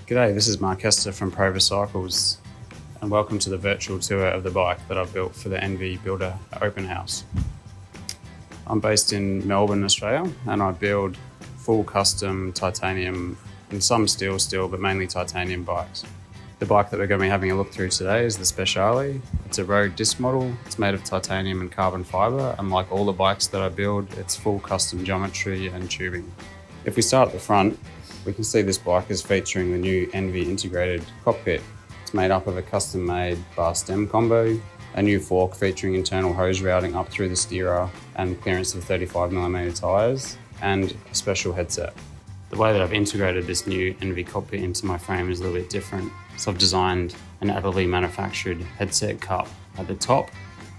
G'day, this is Mark Hester from Prova Cycles and welcome to the virtual tour of the bike that I've built for the ENVE Builder Open House. I'm based in Melbourne, Australia, and I build full custom titanium and some steel, but mainly titanium bikes. The bike that we're going to be having a look through today is the Speciale. It's a road disc model. It's made of titanium and carbon fibre, and like all the bikes that I build, it's full custom geometry and tubing. If we start at the front, we can see this bike is featuring the new ENVE integrated cockpit. It's made up of a custom-made bar stem combo, a new fork featuring internal hose routing up through the steerer and clearance of 35mm tyres, and a special headset. The way that I've integrated this new ENVE cockpit into my frame is a little bit different. So I've designed an additively manufactured headset cup at the top,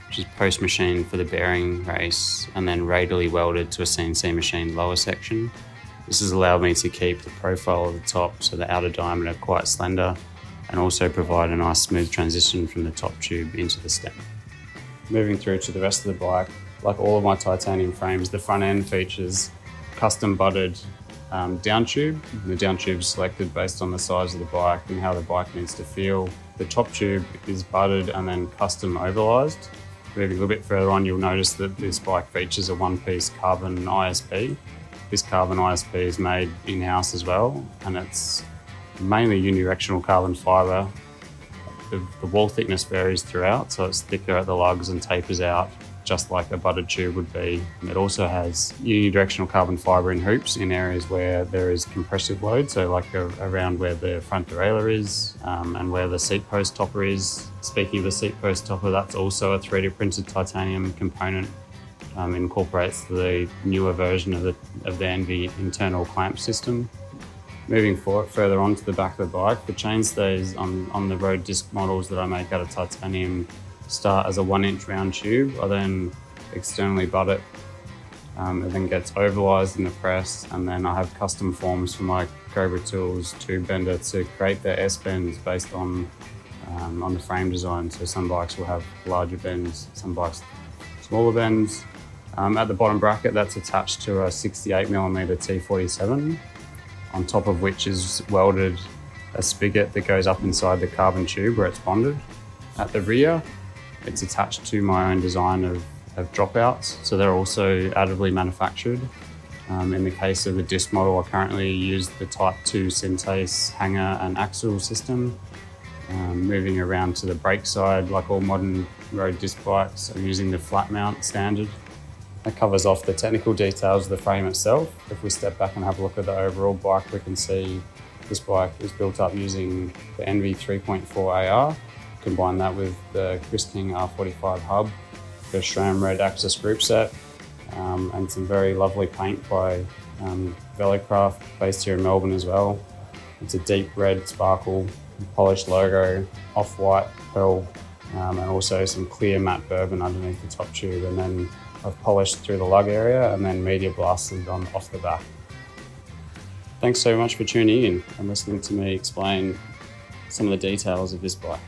which is post-machined for the bearing race, and then radially welded to a CNC machined lower section. This has allowed me to keep the profile of the top, so the outer diameter quite slender, and also provide a nice smooth transition from the top tube into the stem. Moving through to the rest of the bike, like all of my titanium frames, the front end features custom butted down tube. The down tube is selected based on the size of the bike and how the bike needs to feel. The top tube is butted and then custom ovalized. Moving a little bit further on, you'll notice that this bike features a one-piece carbon ISP. This carbon ISP is made in-house as well, and it's mainly unidirectional carbon fibre. The wall thickness varies throughout, so it's thicker at the lugs and tapers out, just like a butted tube would be. And it also has unidirectional carbon fibre in hoops in areas where there is compressive load, so like around where the front derailleur is and where the seat post topper is. Speaking of the seat post topper, that's also a 3D printed titanium component. Incorporates the newer version of the ENVE internal clamp system. Moving forward, further on to the back of the bike, the chainstays on the road disc models that I make out of titanium start as a 1-inch round tube. I then externally butt it. It then gets ovalized in the press, and then I have custom forms for my Cobra Tools tube bender to create their S bends based on the frame design. So some bikes will have larger bends, some bikes smaller bends. At the bottom bracket, that's attached to a 68mm T47, on top of which is welded a spigot that goes up inside the carbon tube where it's bonded. At the rear, it's attached to my own design of dropouts, so they're also additively manufactured. In the case of the disc model, I currently use the Type 2 Synthase hanger and axle system. Moving around to the brake side, like all modern road disc bikes, I'm using the flat mount standard. That covers off the technical details of the frame itself. If we step back and have a look at the overall bike, we can see this bike is built up using the ENVE 3.4 AR. Combine that with the Chris King R45 hub, the SRAM red Axis group set, and some very lovely paint by Velocraft, based here in Melbourne as well. It's a deep red sparkle, polished logo, off-white pearl, and also some clear matte bourbon underneath the top tube. And then I've polished through the lug area and then media blasted on off the back. Thanks so much for tuning in and listening to me explain some of the details of this bike.